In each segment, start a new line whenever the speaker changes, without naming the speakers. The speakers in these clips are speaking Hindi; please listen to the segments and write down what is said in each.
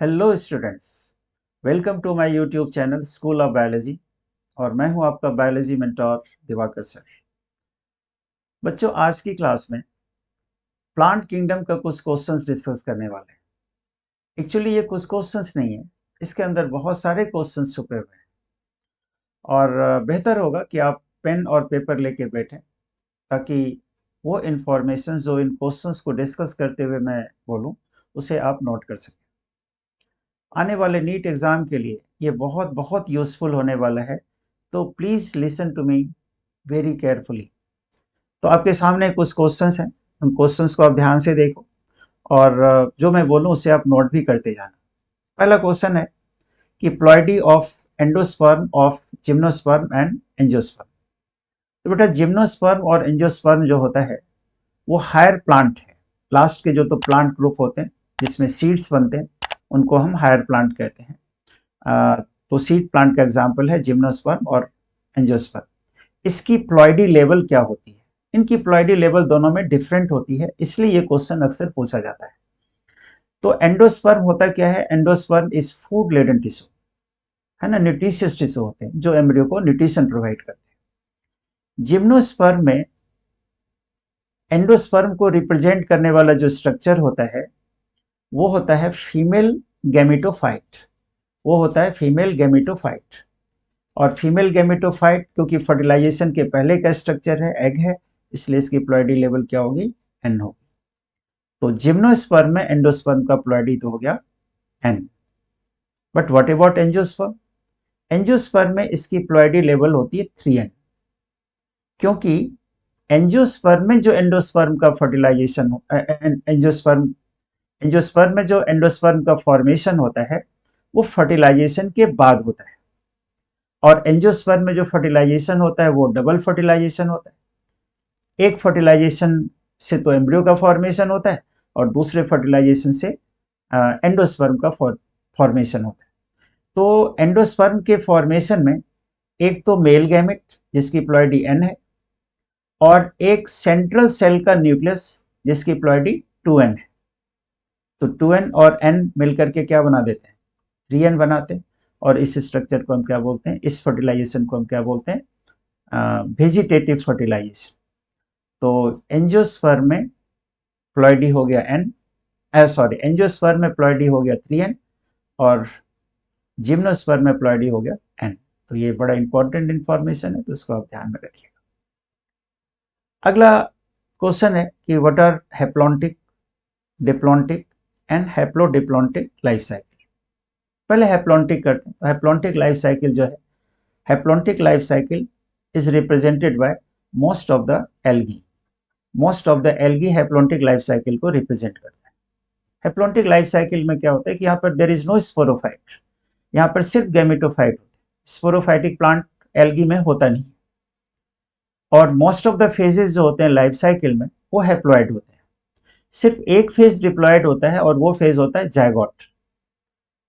Hello students, welcome to my YouTube channel school of biology. और मैं हूं आपका बायोलॉजी मेंटोर दिवाकर सर। बच्चों, आज की क्लास में प्लांट किंगडम का कुछ क्वेश्चंस डिस्कस करने वाले हैं। एक्चुअली ये कुछ क्वेश्चंस नहीं है, इसके अंदर बहुत सारे क्वेश्चंस छुपे हुए हैं। और बेहतर होगा कि आप पेन और पेपर लेके बैठें, ताकि वो इन्फॉर्मेशन जो इन क्वेश्चंस को डिस्कस करते हुए मैं बोलूँ उसे आप नोट कर सकें। आने वाले नीट एग्ज़ाम के लिए ये बहुत बहुत यूज़फुल होने वाला है, तो please listen to me very carefully. तो आपके सामने कुछ क्वेश्चंस हैं, उन क्वेश्चंस को आप ध्यान से देखो और जो मैं बोलूँ उसे आप नोट भी करते जाना। पहला क्वेश्चन है कि ploidy of endosperm of gymnosperm and angiosperm. तो बेटा, जिम्नोस्पर्म और एंजियोस्पर्म जो होता है वो हायर प्लांट है। लास्ट के जो तो प्लांट ग्रुप होते हैं जिसमें सीड्स बनते हैं, उनको हम हायर प्लांट कहते हैं। तो सीड प्लांट का एग्जाम्पल है जिम्नोस्पर्म और एंजियोस्पर्म। इसकी प्लॉइडी लेवल क्या होती है? इनकी प्लॉइडी लेवल दोनों में डिफरेंट होती है, इसलिए ये क्वेश्चन अक्सर पूछा जाता है। तो एंडोस्पर्म होता क्या है? Endosperm is food laden tissue, है ना, न्यूट्रिशियस टिश्यू होते हैं जो एम्ब्रियो को न्यूट्रिशन प्रोवाइड करते हैं। जिम्नोस्पर्म में एंडोस्पर्म को रिप्रेजेंट करने वाला जो स्ट्रक्चर होता है वो होता है फीमेल गैमेटोफाइट। वो होता है फीमेल गैमेटोफाइट। और फीमेल गैमेटोफाइट क्योंकि फर्टिलाइजेशन के पहले का स्ट्रक्चर है, एग है, इसलिए इसकी प्लॉइडी लेवल क्या होगी? एन होगी। तो जिम्नोस्पर्म में एंडोस्पर्म का प्लॉइडी तो हो गया n. But what about angiosperm? Angiosperm में इसकी प्लॉइडी लेवल होती है 3n, क्योंकि एंजियोस्पर्म में जो एंडोस्पर्म का फर्टिलाइजेशन एंजियोस्पर्म एंजियोस्पर्म में जो एंडोस्पर्म का फॉर्मेशन होता है वो फर्टिलाइजेशन के बाद होता है। और एंजियोस्पर्म में जो फर्टिलाइजेशन होता है वो डबल फर्टिलाइजेशन होता है। एक फर्टिलाइजेशन से तो एम्ब्रियो का फॉर्मेशन होता है और दूसरे फर्टिलाइजेशन से एंडोस्पर्म का फॉर्मेशन होता है। तो एंडोस्पर्म के फॉर्मेशन में एक तो मेल गैमेट जिसकी प्लॉइडी एन है, और एक सेंट्रल सेल का न्यूक्लियस जिसकी प्लॉइडी 2n है। तो 2n और n मिलकर के क्या बना देते हैं? 3n बनाते हैं। और इस स्ट्रक्चर को हम क्या बोलते हैं? इस फर्टिलाइजेशन को हम क्या बोलते हैं? Vegetative fertilization. तो एंजियोस्पर्म में प्लॉइडी हो गया n, एंजियोस्पर्म में प्लॉइडी हो गया 3n और जिम्नोस्पर्म में प्लॉइडी हो गया n। तो ये बड़ा इंपॉर्टेंट इंफॉर्मेशन है, तो इसको आप ध्यान में रखिएगा। अगला क्वेश्चन है कि what are haplontic, diplontic and haplodiplontic life cycle. पहले हैप्लॉन्टिक करते हैं। तो हैप्लॉन्टिक लाइफ साइकिल जो है, haplontic life cycle is represented by most of the algae. Most of the algae haplontic life cycle को रिप्रेजेंट करता है। हैप्लॉन्टिक लाइफ साइकिल में क्या होता है कि यहाँ पर देयर इज नो स्पोरोफाइट, यहाँ पर सिर्फ गैमेटोफाइट होते हैं। स्पोरोफाइटिक प्लांट एल्गी में होता नहीं। और मोस्ट ऑफ द फेजेस जो होते हैं लाइफ साइकिल में वो हैप्लॉइड होते हैं। सिर्फ एक फेज डिप्लॉयड होता है और वो फेज होता है जायगोट।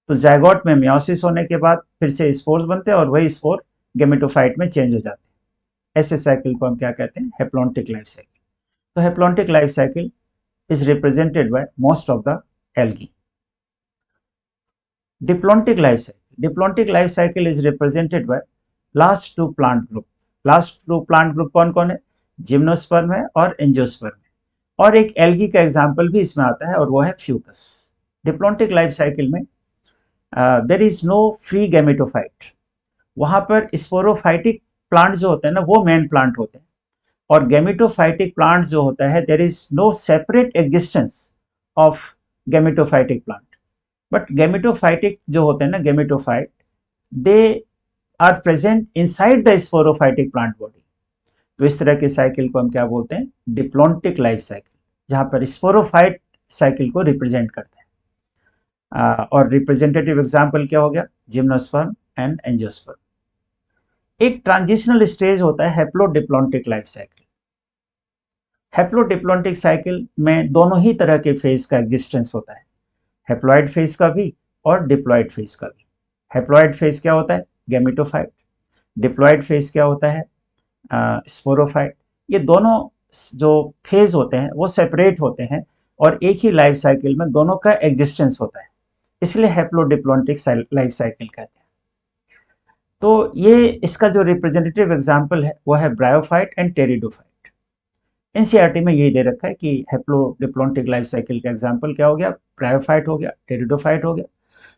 तो जायगोट में मियोसिस होने के बाद फिर से स्पोर्स बनते हैं और वही स्पोर गैमेटोफाइट में चेंज हो जाते हैं। ऐसे साइकिल को हम क्या कहते हैं? Haplontic life cycle. तो haplontic life cycle is represented by most of the algae. Diplontic life cycle, diplontic life cycle is represented by last two plant group. Last two plant group कौन कौन है? जिम्नोस्पर्म है और एंजियोस्पर्म है। और एक एल्गी का एग्जाम्पल भी इसमें आता है और वो है फ्यूकस। डिप्लॉन्टिक लाइफ साइकिल में there is no free gametophyte. वहां पर स्पोरोफाइटिक प्लांट जो होते हैं ना वो मेन प्लांट होते हैं, और गैमेटोफाइटिक प्लांट जो होता है there is no separate existence of gametophytic plant. But gametophytic जो होते हैं ना, gametophyte, they are present inside the sporophytic plant body. तो इस तरह की साइकिल को हम क्या बोलते हैं? डिप्लॉन्टिक लाइफ साइकिल, जहां पर स्पोरोफाइट साइकिल को रिप्रेजेंट करते हैं। और रिप्रेजेंटेटिव एग्जाम्पल क्या हो गया? Gymnosperm and angiosperm. एक ट्रांजिशनल स्टेज होता है haplodiplontic life cycle. Haplodiplontic cycle में दोनों ही तरह के फेज का एग्जिस्टेंस होता है, हैप्लॉइड फेज का भी और डिप्लॉइड फेज का भी। हैप्लॉइड फेज क्या होता है? गैमेटोफाइट। डिप्लॉइड फेज क्या होता है? स्पोरोफाइट। ये दोनों जो फेज होते हैं वो सेपरेट होते हैं और एक ही लाइफ साइकिल में दोनों का एग्जिस्टेंस होता है। इसलिए हैप्लोडिप्लॉन्टिक लाइफ साइकिल कहते हैं। तो ये इसका जो रिप्रेजेंटेटिव एग्जाम्पल है वो है ब्रायोफाइट एंड टेरिडोफाइट। एनसीईआरटी में यही दे रखा है कि हैप्लोडिप्लॉन्टिक लाइफ साइकिल का एग्जाम्पल क्या हो गया, ब्रायोफाइट हो गया, टेरिडोफाइट हो गया,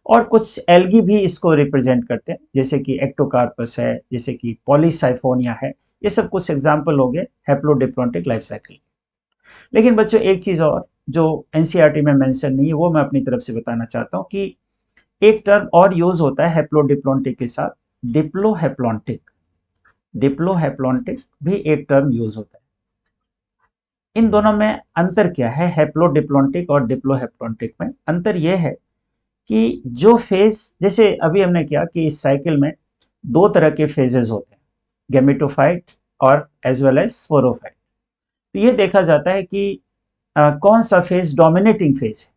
और कुछ एल्गी भी इसको रिप्रेजेंट करते हैं, जैसे कि एक्टोकार्पस है, जैसे कि पॉलीसाइफोनिया है। ये सब कुछ एग्जाम्पल हो गए हैप्लोडिप्लॉन्टिक लाइफ साइकिल। लेकिन बच्चों एक चीज और जो एनसीईआरटी में मेंशन नहीं है वो मैं अपनी तरफ से बताना चाहता हूँ कि एक टर्म और यूज होता है हैप्लोडिप्लॉन्टिक के साथ, डिप्लोहैप्लॉन्टिक। डिप्लोहैप्लॉन्टिक भी एक टर्म यूज होता है। इन दोनों में अंतर क्या है, हैप्लोडिप्लॉन्टिक और डिप्लोहैप्लॉन्टिक में अंतर यह है कि जो फेज, जैसे अभी हमने किया कि इस साइकिल में दो तरह के फेजेस होते हैं, गैमेटोफाइट और एज वेल एज स्पोरोफाइट। तो ये देखा जाता है कि कौन सा फेज डोमिनेटिंग फेज है।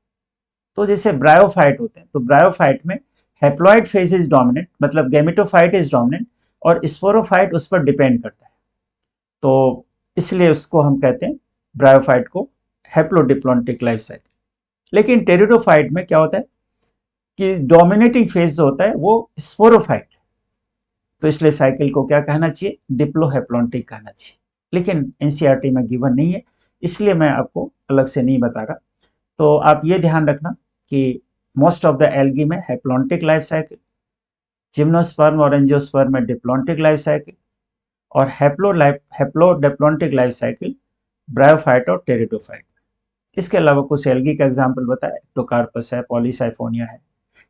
तो जैसे ब्रायोफाइट होते हैं, तो ब्रायोफाइट में हैप्लॉइड फेज इज डोमिनेंट, मतलब गैमेटोफाइट इज डोमिनेंट, और स्पोरोफाइट उस पर डिपेंड करता है। तो इसलिए उसको हम कहते हैं ब्रायोफाइट को हैप्लोडिप्लॉन्टिक लाइफ साइकिल। लेकिन टेरिडोफाइट में क्या होता है कि डोमिनेटिंग फेज जो होता है वो स्पोरोफाइट, तो इसलिए साइकिल को क्या कहना चाहिए, डिप्लोहैप्लॉन्टिक कहना चाहिए। लेकिन एनसीईआरटी में गिवन नहीं है, इसलिए मैं आपको अलग से नहीं बता रहा। तो आप ये ध्यान रखना कि मोस्ट ऑफ द एल्गी में हैप्लॉन्टिक लाइफ साइकिल, जिम्नोस्पर्म और एंजियोस्पर्म में डिप्लॉन्टिक लाइफ साइकिल, और हैप्लोडिप्लॉन्टिक लाइफ साइकिल ब्रायोफाइट और टेरिडोफाइट। इसके अलावा कुछ एल्गी का एग्जाम्पल बताया, एक्टोकार्पस है, पॉलीसाइफोनिया है,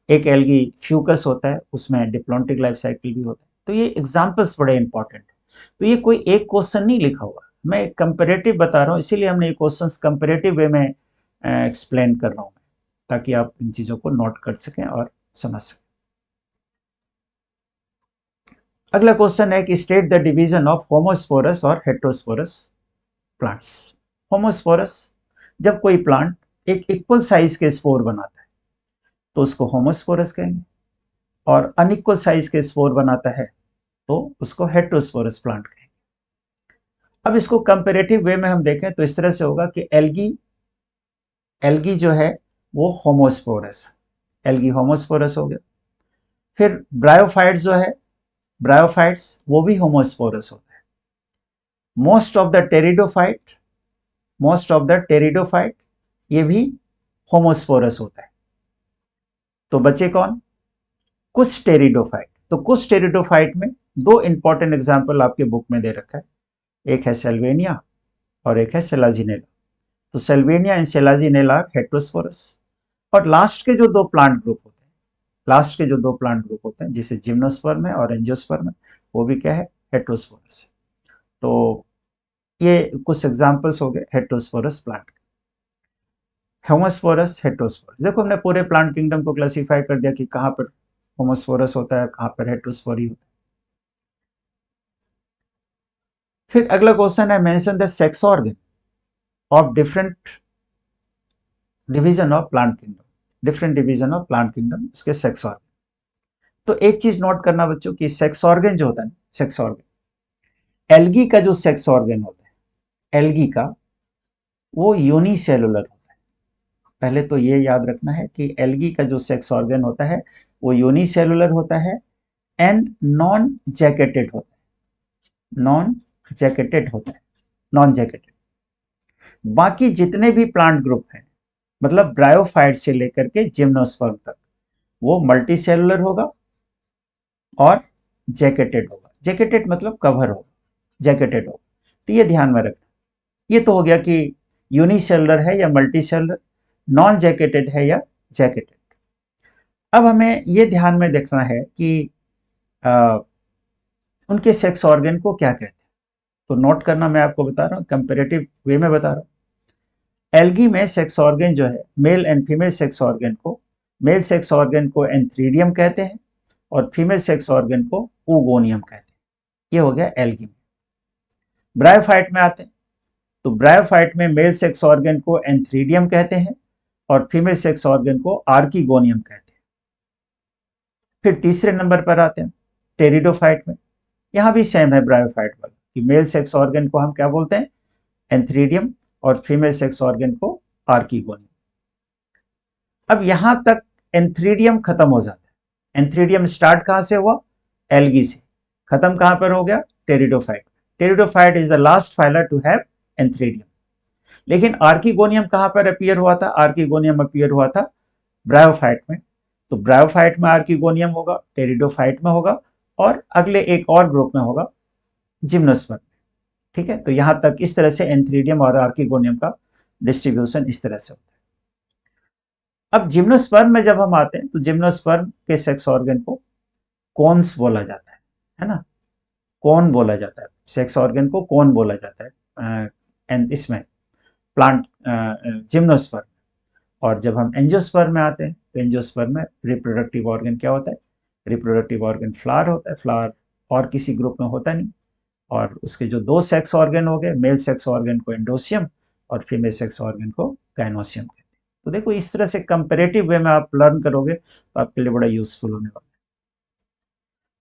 एक एल्गी फ्यूकस होता है उसमें डिप्लॉन्टिक लाइफ साइकिल भी होता है। तो ये एग्जाम्पल्स बड़े इंपॉर्टेंट है। तो ये कोई एक क्वेश्चन नहीं लिखा हुआ, मैं कंपेरेटिव बता रहा हूँ, इसीलिए हमने ये क्वेश्चंस कंपेरेटिव वे में एक्सप्लेन कर रहा हूँ, ताकि आप इन चीज़ों को नोट कर सकें और समझ सकें। अगला क्वेश्चन है कि state the division of homosporous और हेटेरोस्पोरस प्लांट्स। होमोस्पोरस, जब कोई प्लांट एक इक्वल साइज के स्पोर बनाता है तो उसको होमोस्पोरस कहेंगे, और अनइक्वल साइज के स्पोर बनाता है तो उसको हेटेरोस्पोरस प्लांट कहेंगे। अब इसको कंपैरेटिव वे में हम देखें तो इस तरह से होगा कि एल्गी जो है वो होमोस्पोरस, एल्गी होमोस्पोरस हो गया। फिर ब्रायोफाइट्स जो है, ब्रायोफाइट्स वो भी होमोस्पोरस होता है। मोस्ट ऑफ द टेरिडोफाइट ये भी होमोस्पोरस होता है। तो बचे कौन, कुछ टेरिडोफाइट। तो कुछ टेरिडोफाइट में दो इंपॉर्टेंट एग्जाम्पल आपके बुक में दे रखा है, एक है सेल्वेनिया और एक है सेलाजिनेला। तो सेल्वेनिया एंड सेलाजिनेला हेटेरोस्पोरस। और लास्ट के जो दो प्लांट ग्रुप होते हैं, जैसे जिम्नोस्पर्म है और एंजियोस्पर्म है, वो भी क्या है, हेटेरोस्पोरस। तो ये कुछ एग्जांपल्स हो गए हेटेरोस्पोरस प्लांट। होमोस्पोरस, हेटेरोस्पोरस, देखो हमने पूरे प्लांट किंगडम को क्लासिफाई कर दिया कि कहाँ पर होमोस्पोरस होता है, कहाँ पर हेटेरोस्पोरी होता है। फिर अगला क्वेश्चन है, mention the sex organ of different division of plant kingdom, इसके सेक्स ऑर्गन। तो एक चीज नोट करना बच्चों कि सेक्स ऑर्गन जो होता है, सेक्स ऑर्गन, एल्गी का जो सेक्स ऑर्गन होता है, एल्गी का वो यूनिसेलुलर होता है। पहले तो ये याद रखना है कि एल्गी का जो सेक्स ऑर्गन होता है वो यूनिसेलुलर होता है एंड नॉन जैकेटेड होता है, नॉन जैकेटेड। बाकी जितने भी प्लांट ग्रुप हैं, मतलब ब्रायोफाइट से लेकर के जिम्नोस्पर्म तक, वो मल्टीसेलुलर होगा और जैकेटेड होगा। जैकेटेड मतलब कवर होगा, जैकेटेड होगा। तो ये ध्यान में रखना। ये तो हो गया कि यूनिसेलुलर है या मल्टीसेलुलर, नॉन जैकेटेड है या जैकेटेड। अब हमें ये ध्यान में देखना है कि उनके सेक्स ऑर्गन को क्या कहते हैं। तो नोट करना, मैं आपको बता रहा हूँ, कंपेरेटिव वे में बता रहा हूँ। एल्गी में सेक्स ऑर्गन जो है, male and female sex organ को, मेल सेक्स ऑर्गन को एंथ्रीडियम कहते हैं और फीमेल सेक्स ऑर्गन को ऊगोनियम कहते हैं। ये हो गया एल्गी में। ब्रायोफाइट में आते हैं, तो ब्रायोफाइट में मेल सेक्स ऑर्गन को एंथ्रीडियम कहते हैं और फीमेल सेक्स ऑर्गन को आर्कीगोनियम कहते हैं। फिर तीसरे नंबर पर आते हैं टेरिडोफाइट में। यहां भी सेम है ब्रायोफाइट वाला कि मेल सेक्स ऑर्गन को हम क्या बोलते हैं, एंथ्रीडियम, और फीमेल सेक्स ऑर्गन को आर्कीगोनियम। अब यहां तक एंथ्रीडियम खत्म हो जाता है। एंथ्रीडियम स्टार्ट कहाँ से हुआ? एल्गी से। खत्म कहाँ पर हो गया? Pteridophyte. Pteridophyte is the last phylum to have antheridium. लेकिन आर्किगोनियम कहाँ पर अपीयर हुआ था? आर्किगोनियम अपीयर हुआ था ब्रायोफाइट में। तो ब्रायोफाइट में आर्किगोनियम होगा, टेरिडोफाइट में होगा, और अगले एक और ग्रुप में होगा जिम्नोस्पर्म। ठीक है, तो यहां तक इस तरह से एंथ्रीडियम और आर्किगोनियम का डिस्ट्रीब्यूशन इस तरह से होता है। अब जिम्नोस्पर्म में जब हम आते हैं तो जिम्नोस्पर्म के सेक्स ऑर्गन को कोन्स बोला जाता है ना? कोन बोला जाता है, सेक्स ऑर्गन को कोन बोला जाता है एंड इसमें प्लांट जिम्नोस्पर्म। और जब हम एंजियोस्पर्म में आते हैं तो एंजियोस्पर्म में रिप्रोडक्टिव ऑर्गन क्या होता है? रिप्रोडक्टिव ऑर्गन फ्लावर होता है। फ्लावर और किसी ग्रुप में होता नहीं। और उसके जो दो सेक्स ऑर्गन हो गए, मेल सेक्स ऑर्गन को एंडोसियम और फीमेल सेक्स ऑर्गन को गाइनोसियम कहते हैं। तो देखो इस तरह से कंपेरेटिव वे में आप लर्न करोगे तो आपके लिए बड़ा यूजफुल होने वाला है।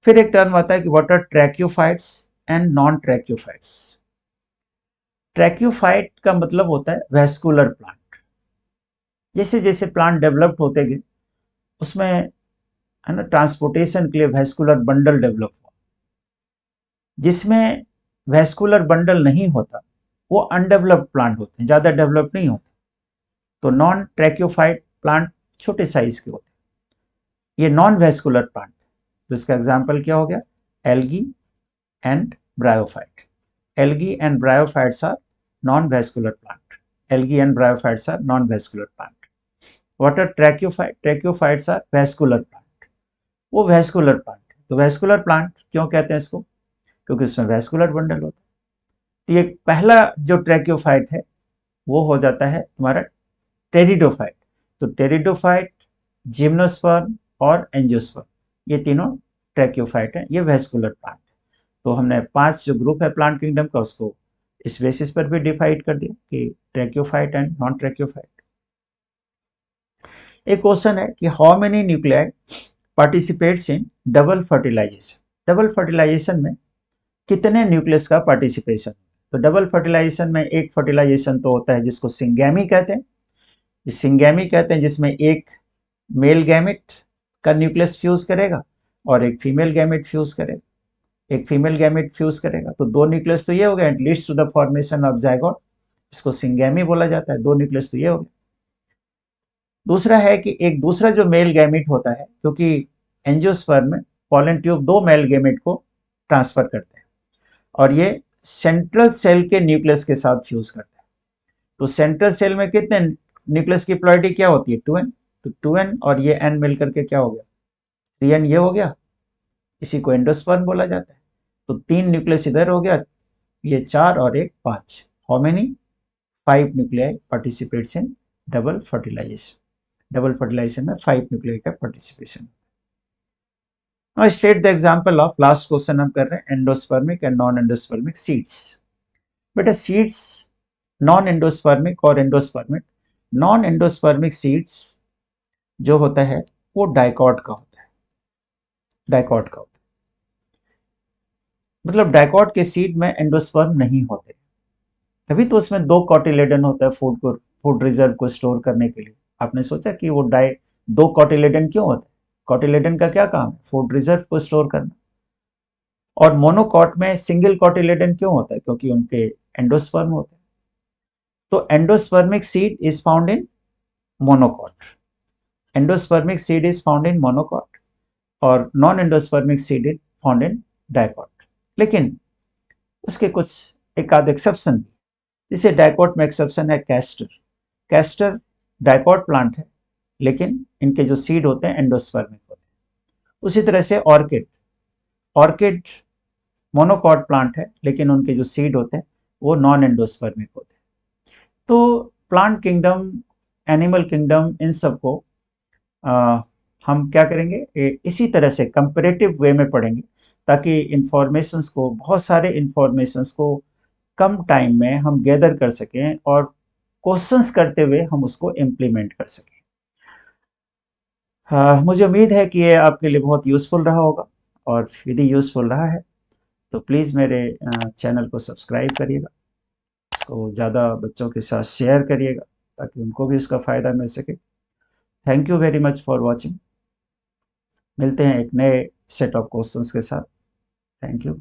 फिर एक टर्म आता है कि what are tracheophytes and non tracheophytes. Tracheophyte का मतलब होता है वेस्कुलर प्लांट। जैसे जैसे प्लांट डेवलप्ड होते गए उसमें है ना ट्रांसपोर्टेशन के लिए वेस्कुलर बंडल डेवलप हुआ। जिसमें वेस्कुलर बंडल नहीं होता वो अनडेवलप्ड प्लांट होते हैं, ज़्यादा डेवलप नहीं होते। तो नॉन ट्रैक्योफाइट प्लांट छोटे साइज के होते हैं, ये नॉन वेस्कुलर प्लांट। तो इसका एग्जाम्पल क्या हो गया? Algae and bryophyte. Algae and bryophytes are non vascular plant. Algae and bryophytes are non vascular plant. What are tracheophyte? Tracheophytes are vascular plant. वो वेस्कुलर प्लांट। तो वेस्कुलर प्लांट क्यों कहते हैं इसको? क्योंकि इसमें वेस्कुलर बंडल होता है। तो ये पहला जो ट्रैक्योफाइट है वो हो जाता है तुम्हारा टेरिडोफाइट। तो टेरिडोफाइट, जिम्नोस्पर्म और एंजियोस्पर्म, ये तीनों ट्रैक्योफाइट हैं, ये वेस्कुलर प्लांट। तो हमने 5 जो ग्रुप है प्लांट किंगडम का उसको इस बेसिस पर भी डिवाइड कर दिया कि ट्रैक्योफाइट एंड नॉन ट्रैक्योफाइट। एक क्वेश्चन है कि how many nuclei participates in double fertilization. Double fertilization में कितने न्यूक्लियस का पार्टिसिपेशन? तो डबल फर्टिलाइजेशन में एक फर्टिलाइजेशन तो होता है जिसको सिंगैमी कहते हैं। सिंगैमी कहते हैं जिसमें एक मेल गैमेट का न्यूक्लियस फ्यूज करेगा और एक फीमेल गैमेट फ्यूज करेगा। एक फीमेल गैमेट फ्यूज करेगा तो दो न्यूक्लियस तो ये हो गया, at least to the formation of zygote. इसको सिंगैमी बोला जाता है। दो न्यूक्लियस तो ये हो गया। दूसरा है कि एक दूसरा जो मेल गैमेट होता है, क्योंकि एंजियोस्पर्म में पॉलन ट्यूब दो मेल गैमेट को ट्रांसफर करते हैं और ये सेंट्रल सेल के न्यूक्लियस के साथ फ्यूज करते हैं। तो सेंट्रल सेल में कितने न्यूक्लियस की प्लॉरिटी क्या होती है? 2n। तो 2n और ये n मिलकर के क्या हो गया? 3n ये हो गया। इसी को एंडोस्पर्म बोला जाता है। तो 3 न्यूक्लियस इधर हो गया, ये 4 और एक 5। How many? 5 nuclei participates in double fertilization. Double fertilization में 5 न्यूक्लियाई का participation. Now state the example of last question हम कर रहे हैं endospermic and non endospermic seeds. बेटा सीड्स नॉन एंडोस्पर्मिक और एंडोस्पर्मिक, नॉन एंडोस्पर्मिक सीड्स जो होता है वो डाइकॉट का होता है। डाइकॉट का होता है मतलब डाइकॉट के सीड में एंडोस्पर्म नहीं होते, तभी तो उसमें 2 कॉटिलेडन होता है फूड रिजर्व को स्टोर करने के लिए। आपने सोचा कि वो 2 कॉटिलेडन क्यों होते हैं? कॉटिलेडन का क्या काम है? फूड रिजर्व को स्टोर करना। और मोनोकॉट में सिंगल कॉटिलेडन क्यों होता है? क्योंकि उनके एंडोस्पर्म होते हैं। तो endospermic seed is found in monocot. Endospermic seed is found in monocot और non endospermic seed is found in dicot. लेकिन उसके कुछ एक आध एक्सेप्शन भी, जैसे डाइकॉट में एक्सेप्शन है कैस्टर। कैस्टर डाइकॉट प्लांट है लेकिन इनके जो सीड होते हैं एंडोस्पर्मिक होते हैं। उसी तरह से ऑर्किड, ऑर्किड मोनोकॉट प्लांट है लेकिन उनके जो सीड होते हैं वो नॉन एंडोस्पर्मिक होते हैं। तो प्लांट किंगडम, एनिमल किंगडम, इन सबको हम क्या करेंगे? इसी तरह से कंपैरेटिव वे में पढ़ेंगे ताकि इंफॉर्मेशंस को, बहुत सारे इंफॉर्मेशंस को कम टाइम में हम गैदर कर सकें और क्वेश्चंस करते हुए हम उसको इम्प्लीमेंट कर सकें। मुझे उम्मीद है कि ये आपके लिए बहुत यूज़फुल रहा होगा, और यदि यूज़फुल रहा है तो प्लीज़ मेरे चैनल को सब्सक्राइब करिएगा, इसको ज़्यादा बच्चों के साथ शेयर करिएगा ताकि उनको भी उसका फ़ायदा मिल सके। Thank you very much for watching. मिलते हैं एक नए सेट ऑफ क्वेश्चंस के साथ। Thank you.